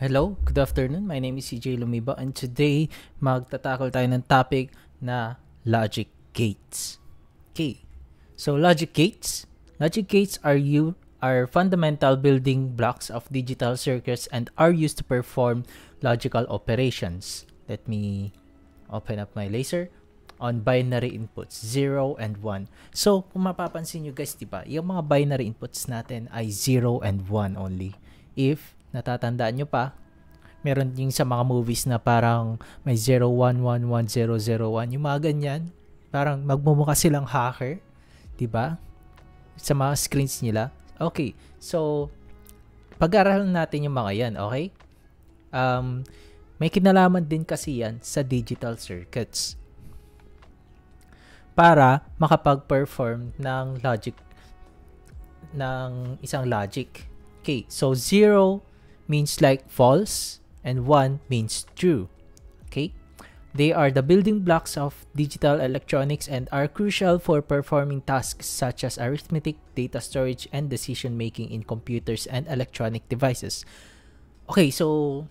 Hello, good afternoon. My name is CJ Lumiba and today magtatakol tayo ng topic na logic gates. Okay. So logic gates are fundamental building blocks of digital circuits and are used to perform logical operations. Let me open up my laser on binary inputs 0 and 1. So, kung mapapansin nyo guys, diba, yung mga binary inputs natin ay 0 and 1 only. If natatandaan nyo pa, meron yung sa mga movies na parang may 01111001, yung mga ganyan, parang magmumukha silang hacker, diba? Sa mga screens nila. Okay, so, pag-aaralan natin yung mga yan, okay? May kinalaman din kasi yan sa digital circuits para makapag-perform ng isang logic. Okay, so 0 means like false and 1 means true. Okay? They are the building blocks of digital electronics and are crucial for performing tasks such as arithmetic, data storage, and decision making in computers and electronic devices. Okay, so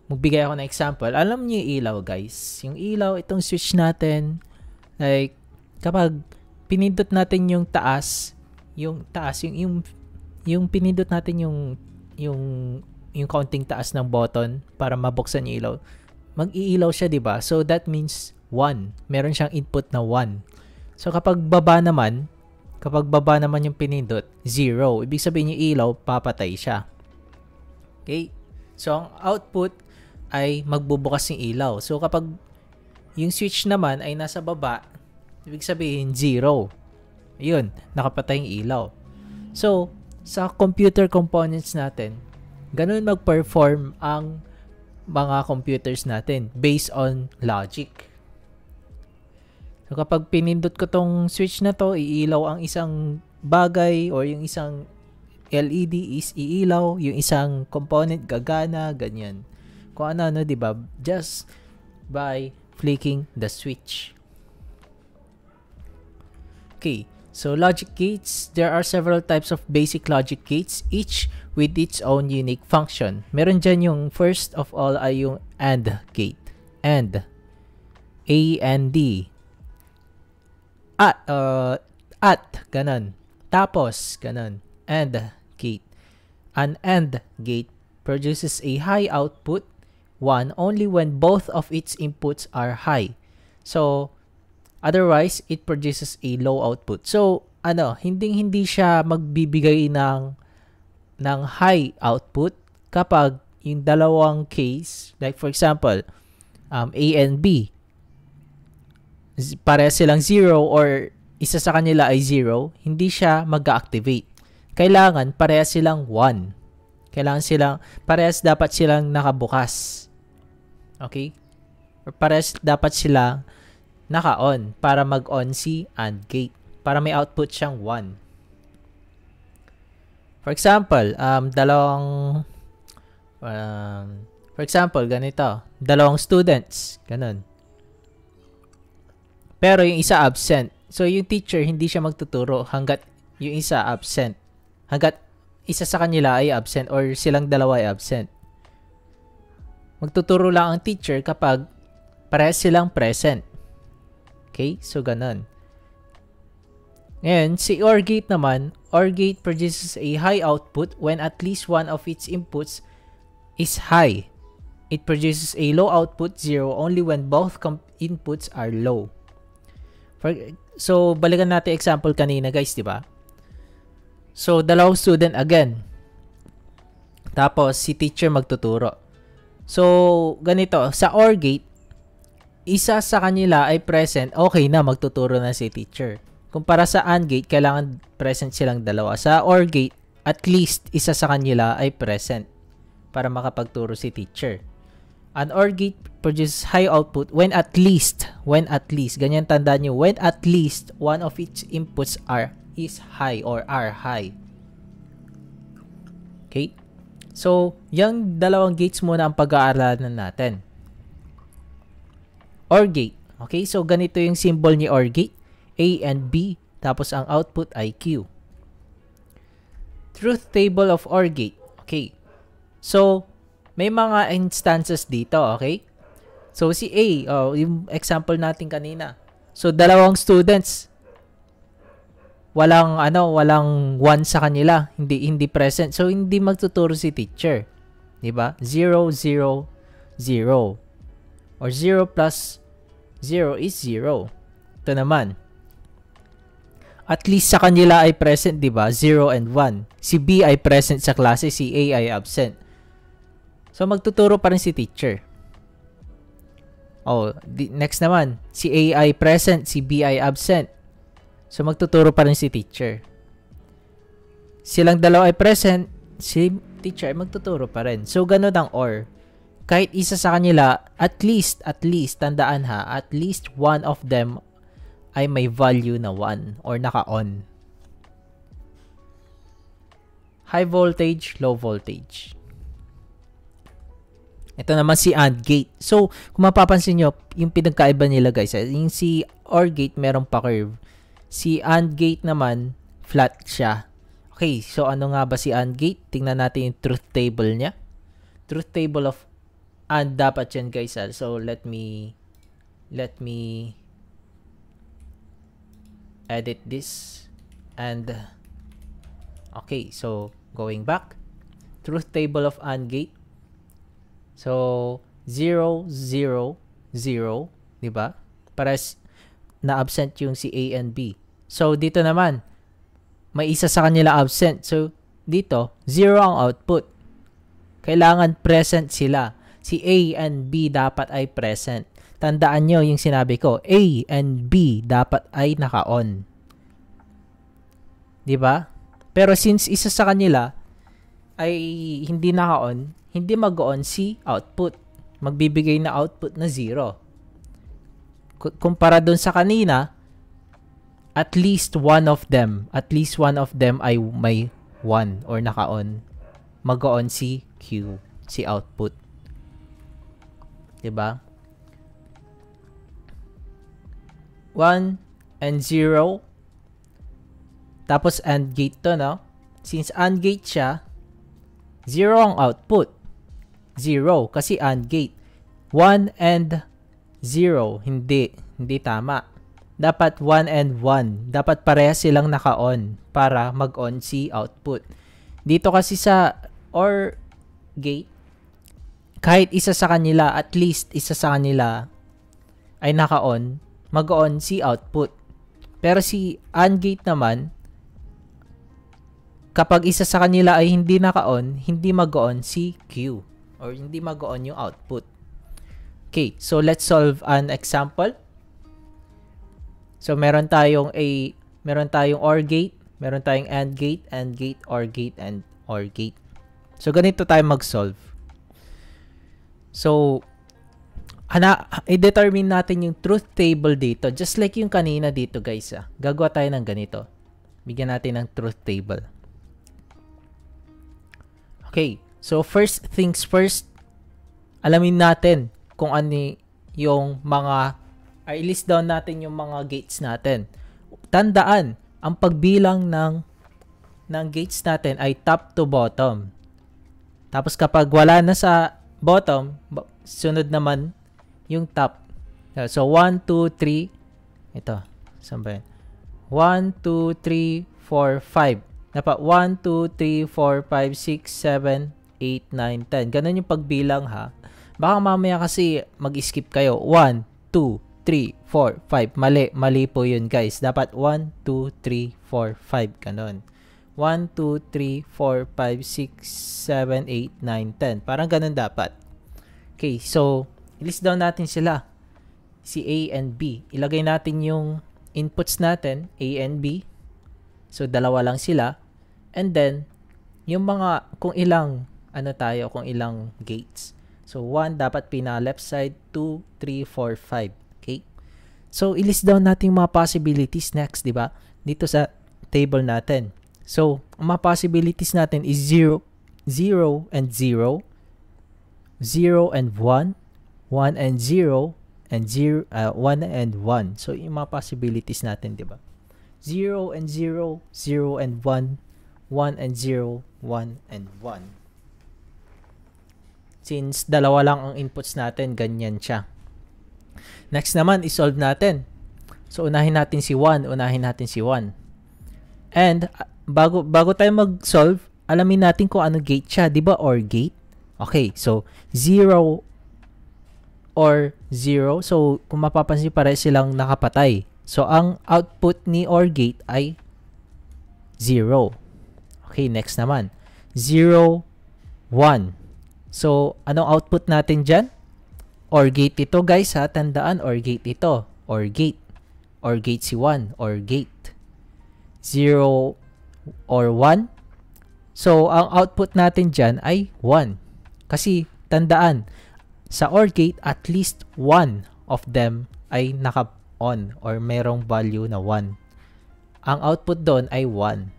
magbigay ako ng example. Alam niyo yung ilaw, guys. Yung ilaw, itong switch natin, like, kapag pinindot natin yung pinindot natin yung counting taas ng button para mabuksan yung ilaw, mag-iilaw siya, diba? So, that means 1. Meron siyang input na 1. So, kapag baba naman yung pinindot, 0. Ibig sabihin yung ilaw, papatay siya. Okay? So, ang output ay magbubukas yung ilaw. So, kapag yung switch naman ay nasa baba, ibig sabihin 0. Ayun, nakapatay yung ilaw. So, sa computer components natin, ganun mag-perform ang mga computers natin based on logic. So, kapag pinindot ko tong switch na to, iilaw ang isang bagay or yung isang LED is iilaw, yung isang component gagana, ganyan. Kung ano, diba? Just by flicking the switch. Okay, so logic gates, there are several types of basic logic gates, each with its own unique function. Meron dyan yung first of all ay yung AND gate. AND. A-N-D. At, ganun. Tapos, ganun. AND gate. An AND gate produces a high output 1 only when both of its inputs are high. So, otherwise, it produces a low output. So, hindi siya magbibigay ng high output kapag yung dalawang case, like for example, A and B, pareha silang 0 or isa sa kanila ay 0, hindi siya mag-activate. Kailangan pareha silang 1. Parehas dapat silang nakabukas. Okay? Or parehas dapat silang naka-on para mag-on si AND gate. Para may output siyang 1. For example, ganito. Dalawang students. Ganun. Pero yung isa absent. So, yung teacher, hindi siya magtuturo hanggat yung isa absent. Hanggat isa sa kanila ay absent or silang dalawa ay absent. Magtuturo lang ang teacher kapag parehas silang present. Okay? So, ganun. Ngayon, si OR gate naman, OR gate produces a high output when at least one of its inputs is high. It produces a low output 0 only when both inputs are low. So, balikan natin example kanina, guys, di ba? So, dalawang student again. Tapos, si teacher magtuturo. So, ganito, sa OR gate, isa sa kanila ay present, okay na, magtuturo na si teacher. Kumpara sa AND gate, kailangan present silang dalawa. Sa OR gate, at least isa sa kanila ay present para makapagturo si teacher. An OR gate produces high output when at least, ganyan tandaan nyo, when at least one of its inputs is high or are high. Okay? So, yung dalawang gates muna ang pag-aaralan natin. OR gate. Okay? So, ganito yung symbol ni OR gate. A and B. Tapos, ang output ay Q. Truth table of OR gate. Okay. So, may mga instances dito, okay? So, si A, yung example natin kanina. So, dalawang students, walang 1 sa kanila, hindi present. So, hindi magtuturo si teacher. 'Di ba? 0 0 0 or 0 plus 0 is 0. Ito naman. At least sa kanila ay present, 'di ba? 0 and 1. Si B ay present sa klase, si A ay absent. So, magtuturo pa rin si teacher. Next naman, si A ay present, si B ay absent. So, magtuturo pa rin si teacher. Silang dalawa ay present, si teacher ay magtuturo pa rin. So, ganun ang or. Kahit isa sa kanila, at least, tandaan ha, at least one of them ay may value na 1 or naka-on. High voltage, low voltage. Ito naman si AND gate. So, kung mapapansin nyo, yung pinagkaiba nila guys, yung si OR gate meron pa curve. Si AND gate naman, flat siya. Okay, so ano nga ba si AND gate? Tingnan natin yung truth table niya. Truth table of AND dapat yan guys. So, let me edit this. And, okay, so, going back. Truth table of AND gate. So, 0, 0, 0, di ba? Pares na-absent yung si A and B. So, dito naman, may isa sa kanila absent. So, dito, 0 ang output. Kailangan present sila. Si A and B dapat ay present. Tandaan nyo yung sinabi ko, A and B dapat ay naka-on. Di ba? Pero since isa sa kanila ay hindi naka-on, hindi mag-on si output. Magbibigay na output na 0. Kumpara dun sa kanina, at least one of them ay may 1 or naka-on. Mag-on si Q, si output. 'Di ba? 1 and 0. Tapos AND gate to, no? Since AND gate siya, 0 ang output. 0 kasi AND gate. 1 and 0, hindi tama. Dapat 1 and 1. Dapat parehas silang naka-on para mag-on si output. Dito kasi sa OR gate, kahit isa sa kanila, at least isa sa kanila ay naka-on, mag-on si output. Pero si AND gate naman, kapag isa sa kanila ay hindi naka-on, hindi mag-on si Q or hindi mag-on yung output. Okay, so let's solve an example. So meron tayong OR gate, meron tayong AND gate, OR gate, and OR gate. So ganito tayo mag-solve. So i-determine natin yung truth table dito, just like yung kanina dito guys. Gagawa tayo ng ganito. Bigyan natin ng truth table. Okay, so first things first, alamin natin kung ano yung mga, i-list down natin yung mga gates natin. Tandaan, ang pagbilang ng gates natin ay top to bottom. Tapos kapag wala na sa bottom, sunod naman yung top. So 1, 2, 3, ito, saan ba yun? 1, 2, 3, 4, 5. Dapat 1, 2, 3, 4, 5, 6, 7, 8, 9, 10. Ganun yung pagbilang ha. Baka mamaya kasi mag-skip kayo. 1, 2, 3, 4, 5. Mali po yun guys. Dapat 1, 2, 3, 4, 5. Ganun. 1, 2, 3, 4, 5, 6, 7, 8, 9, 10. Parang ganun dapat. Okay, so i-list down natin sila. Si A and B. Ilagay natin yung inputs natin, A and B. So dalawa lang sila. And then, yung mga, kung ilang gates. So 1 dapat pina-left side, 2, 3, 4, 5. Okay? So i-list down natin yung mga possibilities next, di ba? Dito sa table natin. So, ang mga possibilities natin is 0, 0 and 0, 0 and 1, 1 and 0, and 1 and 1. So, yung mga possibilities natin, di ba? 0 and 0, 0 and 1, 1 and 0, 1 and 1. Since dalawa lang ang inputs natin, ganyan siya. Next naman, isolve natin. So, unahin natin si 1. And, bago tayo mag-solve, alamin natin kung ano gate siya. Di ba OR gate? Okay, so, 0 or 0. So, kung mapapansin, pare silang nakapatay. So, ang output ni OR gate ay 0. Okay, next naman. 0, 1. So, anong output natin dyan? OR gate ito, guys, ha? Tandaan, OR gate ito. OR gate. OR gate si 1. OR gate. 0 or 1. So, ang output natin dyan ay 1. Kasi, tandaan, sa OR gate, at least one of them ay naka-on or merong value na 1. Ang output doon ay 1.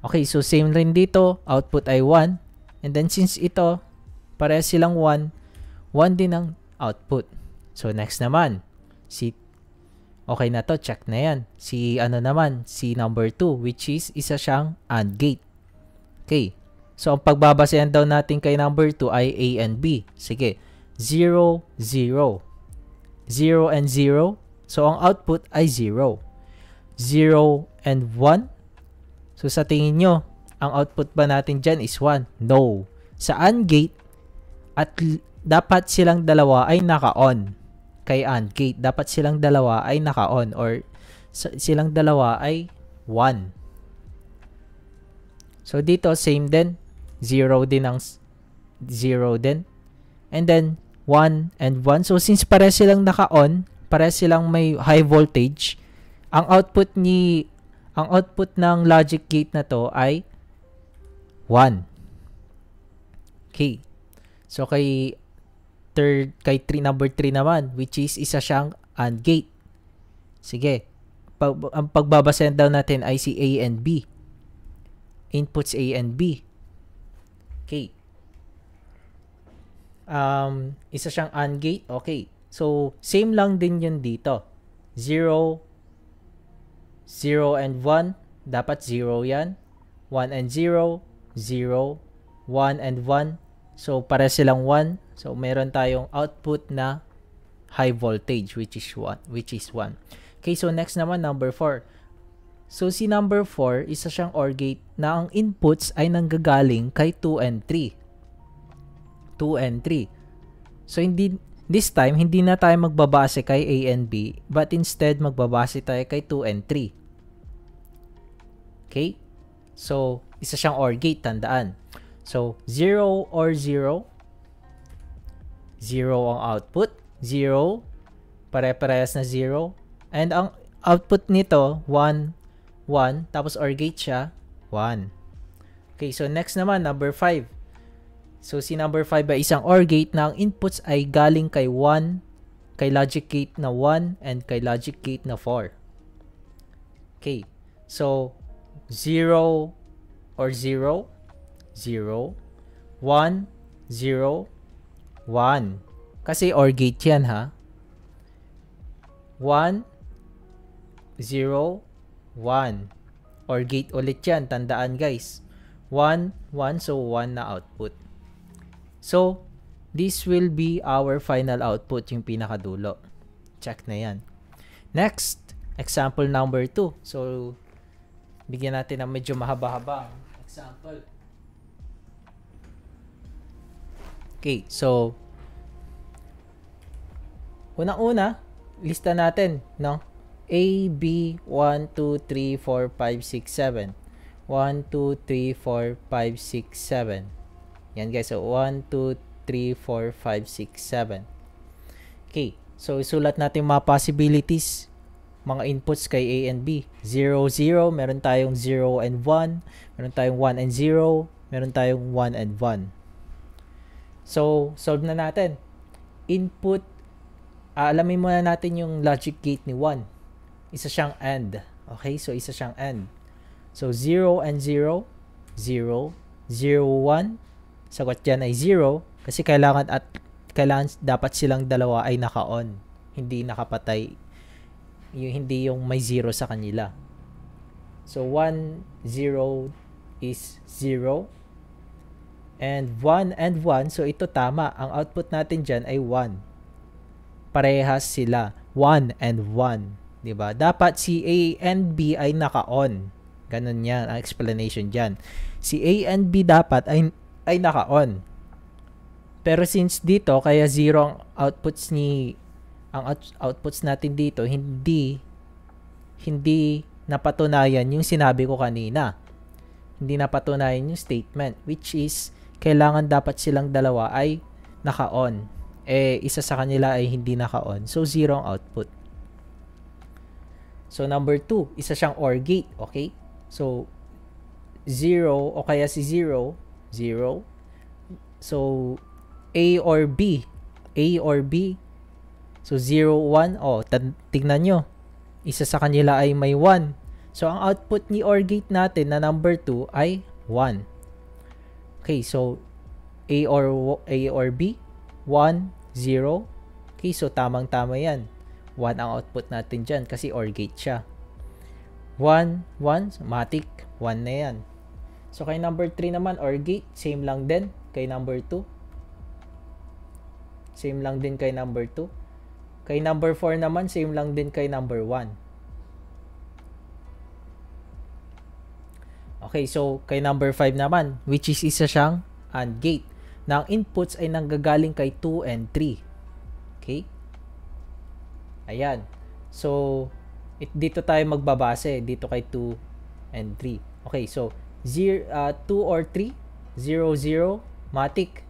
Okay, so same rin dito. Output ay 1. And then, since ito, parehas silang 1, 1 din ang output. So, next naman, okay na to, check na yan. Si number 2, which is isa siyang AND gate. Okay, so ang pagbabasehan daw natin kay number 2 ay A and B. Sige, 0, 0. 0 and 0. So, ang output ay 0. 0 and 1. So, sa tingin nyo, ang output ba natin dyan is 1? No. Sa AND gate, at dapat silang dalawa ay naka-on. Kay AND gate, dapat silang dalawa ay naka-on or silang dalawa ay 1. So, dito, same din. 0 din ang 0 din. And then, 1 and 1. So, since pare silang naka-on, pare silang may high voltage, ang output ng logic gate na to ay 1. Okay. So, kay number 3 naman, which is isa siyang AND gate. Sige. Ang pagbabasehan daw natin ay si A and B. Inputs A and B. Okay. Isa siyang AND gate. Okay. So, same lang din yun dito. 0, 0 and 1. Dapat 0 yan. 1 and 0, 0. 1 and 1. So, pare silang 1. So, meron tayong output na high voltage, which is 1. Okay, so next naman, number 4. So, si number 4, isa siyang OR gate na ang inputs ay nanggagaling kay 2 and 3. 2 and 3. So, this time, hindi na tayo magbabase kay A and B, but instead, magbabase tayo kay 2 and 3. Okay? So, isa siyang OR gate, tandaan. So, 0 or 0. 0 ang output. 0. Pare-parehas na 0. And ang output nito, 1. 1. Tapos OR gate siya, 1. Okay, so next naman, number 5. So, si number 5 ay isang OR gate na ang inputs ay galing kay 1, kay logic gate na 1, and kay logic gate na 4. Okay. So, 0 or 0. 0, 1, 0, 1. Kasi OR gate yan, ha? 1, 0, 1. OR gate ulit yan. Tandaan, guys. 1, 1. So, 1 na output. So, this will be our final output, yung pinakadulo. Check na yan. Next, example number 2. So, bigyan natin ng medyo mahaba-haba example. Okay, so unang-una, lista natin, no? A, B, 1, 2, 3, 4, 5, 6, 7. 1, 2, 3, 4, 5, 6, 7. Yan, guys. So, 1, 2, 3, 4, 5, 6, 7. Okay, so isulat natin mga possibilities, mga inputs kay A and B. 0, 0. Meron tayong 0 and 1. Meron tayong 1 and 0. Meron tayong 1 and 1. So, solve na natin. Input, alamin muna natin yung logic gate ni 1. Isa siyang AND. Okay, so isa siyang AND. So, 0 and 0. 0. 0, 1. Sagot dyan ay 0. Kasi kailangan dapat silang dalawa ay naka-on. Hindi nakapatay. Hindi yung may 0 sa kanila. So, 1, 0 is 0. And 1 and 1, so ito tama. Ang output natin dyan ay 1. Parehas sila. 1 and 1. Diba? Dapat si A and B ay naka-on. Ganun yan, ang explanation dyan. Si A and B dapat ay naka-on. Pero since dito, kaya 0 ang outputs outputs natin dito, hindi napatunayan yung sinabi ko kanina. Hindi napatunayan yung statement, which is, kailangan dapat silang dalawa ay naka-on. Isa sa kanila ay hindi naka-on. So, 0 ang output. So, number 2, isa siyang OR gate. Okay? So, 0 o kaya si 0, 0. So, A or B. A or B. So, 0, 1. Tignan nyo. Isa sa kanila ay may 1. So, ang output ni OR gate natin na number 2 ay 1. Okay, so, A or B. 1, 0. Okay, so, tamang-tama yan. 1 ang output natin dyan kasi OR gate siya. 1, 1. Matic. 1 na yan. So, kay number 3 naman, OR gate. Same lang din kay number 2. Same lang din kay number 2. Kay number 4 naman, same lang din kay number 1. Okay, so kay number 5 naman, which is isa siyang AND gate, na ang inputs ay nanggagaling kay 2 and 3. Okay? Ayan. So, dito tayo magbabase, dito kay 2 and 3. Okay, so 2 or 3, 0, 0, matic.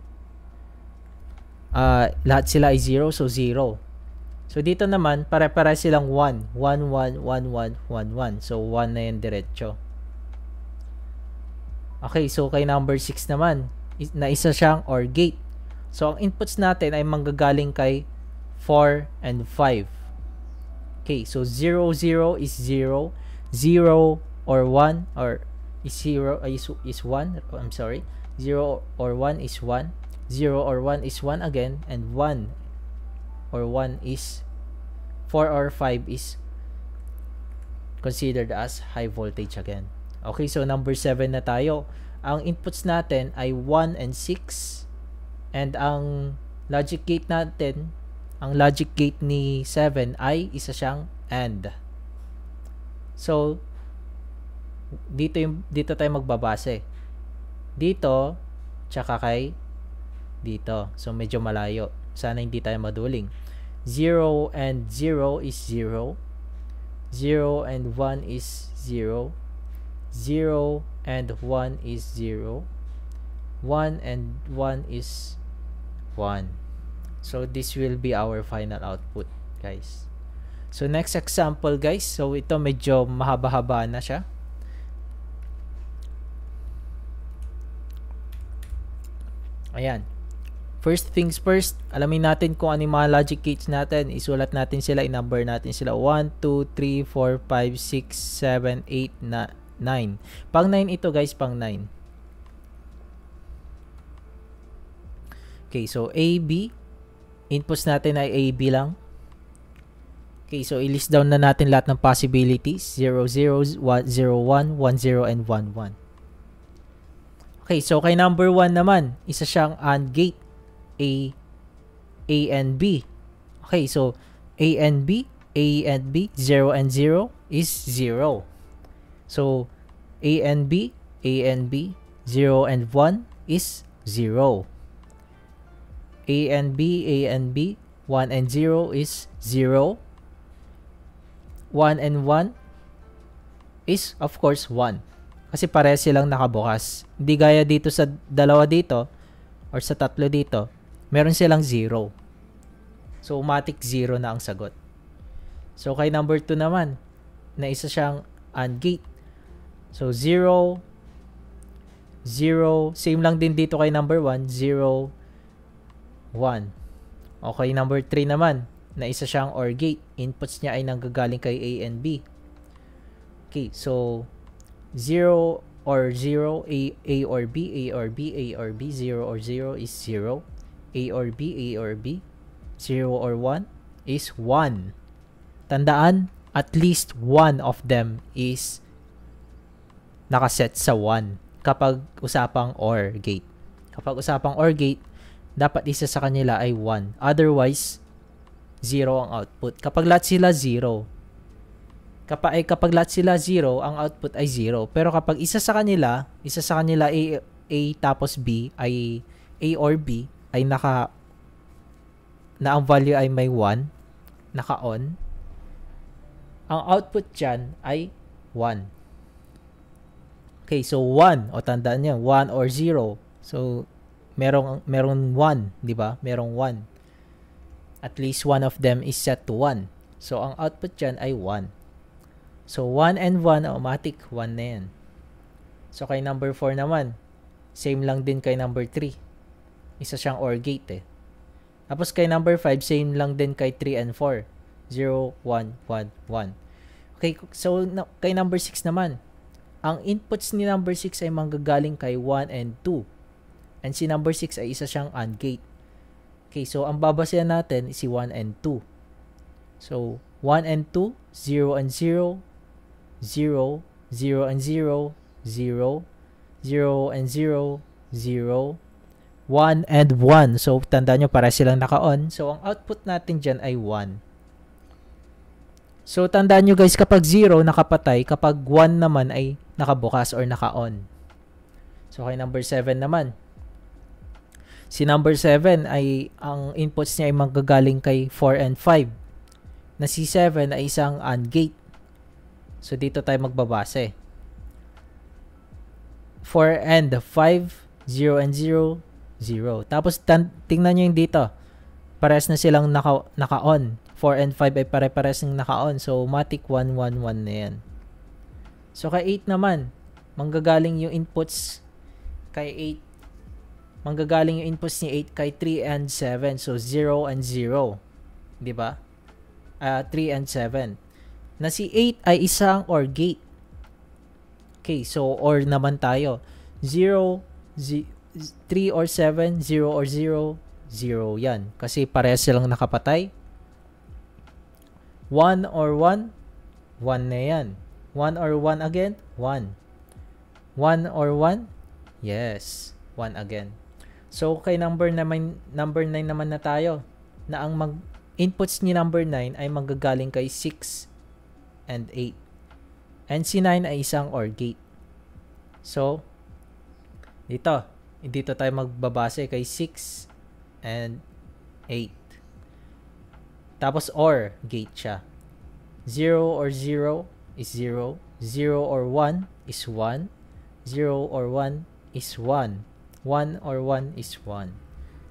Lahat sila ay 0, so 0. So, dito naman, pare-pare silang 1. 1, 1, 1, 1, 1, 1. So, 1 na yan diretso. Okay, so kay number 6 naman, na isa siyang OR gate. So, ang inputs natin ay manggagaling kay 4 and 5. Okay, so 0, 0 is 0. 0 or 1 or is 0 is 1. I'm sorry. 0 or 1 is 1. 0 or 1 is 1 again, and 1 or 1 is 4 or 5 is considered as high voltage again. Okay, so number 7 na tayo. Ang inputs natin ay 1 and 6, and ang logic gate natin, ang logic gate ni 7 ay isa siyang AND. So, dito tayo magbabase. Dito, tsaka kay dito. So, medyo malayo. Sana hindi tayo maduling. 0 and 0 is 0. 0 and 1 is 0. 0 and 1 is 0. 1 and 1 is 1. So, this will be our final output, guys. So, next example, guys. So, ito medyo mahaba-haba na siya. Ayan. First things first, alamin natin kung ano yung mga logic gates natin. Isulat natin sila, i-number natin sila. 1, 2, 3, 4, 5, 6, 7, 8, 9. Pang 9 ito, guys, pang 9. Okay, so A, B. Inputs natin ay A, B lang. Okay, so i-list down na natin lahat ng possibilities. 0, 0, 1, 0, 1, 1, 0, and 1, 1. Okay, so kay number 1 naman, isa siyang AND gate. A and B. Okay, so A and B, 0 and 0 is 0. So, A and B, 0 and 1 is 0. A and B, 1 and 0 is 0. 1 and 1 is, of course, 1. Kasi pareha silang nakabukas. Hindi gaya dito sa dalawa dito or sa tatlo dito. Meron silang 0. So, automatic 0 na ang sagot. So, kay number 2 naman, na isa siyang AND gate. So, 0, 0, same lang din dito kay number 1, 0, 1. Okay, number 3 naman, na isa siyang OR gate. Inputs niya ay nanggagaling kay A and B. Okay, so, 0 or 0, A or B, A or B, A or B, 0 or 0 is 0. A or B, 0 or 1 is 1. Tandaan, at least one of them is nakaset sa 1 kapag usapang OR gate. Kapag usapang OR gate, dapat isa sa kanila ay 1. Otherwise, 0 ang output. Kapag lahat sila 0, kapag lahat sila 0, ang output ay 0. Pero kapag isa sa kanila A tapos B ay A or B ay na ang value ay may 1, naka-on, ang output dyan ay 1. Okay, so 1, o tandaan niyo, 1 or 0. So, merong 1, di ba? Merong 1. At least one of them is set to 1. So, ang output dyan ay 1. So, 1 and 1, automatic, 1 na yan. So, kay number 4 naman, same lang din kay number 3. Isa siyang OR gate eh. Tapos kay number 5, same lang din kay 3 and 4. 0, 1, 1, 1. Okay, so kay number 6 naman, ang inputs ni number 6 ay manggagaling kay 1 and 2. And si number 6 ay isa siyang AND gate. Okay, so ang babasehan natin is si 1 and 2. So, 1 and 2, 0 and 0, 0, 0 and 0, 0, 0 and 0, 0, 1 and 1. So, tandaan nyo, para silang naka-on. So, ang output natin dyan ay 1. So, tandaan nyo guys, kapag 0, nakapatay. Kapag 1 naman ay nakabukas or naka-on. So, kay number 7 naman. Si number 7 ay, ang inputs niya ay manggagaling kay 4 and 5. Na si 7 ay isang AND gate. So, dito tayo magbabase. 4 and 5, 0 and 0, 0. Tapos, tingnan nyo yung dito. Pares na silang naka-on. 4 and 5 ay pare-pares ng naka-on. So, matic 1, 1, 1 na yan. So, kay 8 naman, manggagaling yung inputs kay 8. Manggagaling yung inputs ni 8 kay 3 and 7. So, 0 and 0. Diba? 3 and 7. Na si 8 ay isang OR gate. Okay, so OR naman tayo. 0, 3 or 7, 0 or 0, 0 yan. Kasi parehas silang nakapatay. 1 or 1, 1 na yan. 1 or 1 again, 1. 1 or 1, yes, 1 again. So, kay number 9 naman na tayo, na ang inputs ni number 9 ay manggagaling kay 6 and 8. And si 9 ay isang OR gate. So, dito tayo magbabase kay 6 and 8. Tapos OR gate siya. 0 or 0 is 0. 0 or 1 is 1. 0 or 1 is 1. 1 or 1 is 1.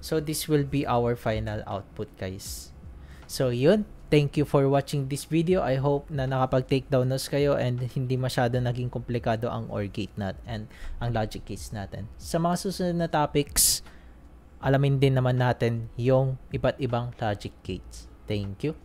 So, this will be our final output, guys. So, yun. Thank you for watching this video. I hope na nakapag-take down notes kayo and hindi masyado naging komplikado ang OR gate natin and ang logic gates natin. Sa mga susunod na topics, alamin din naman natin yung iba't ibang logic gates. Thank you.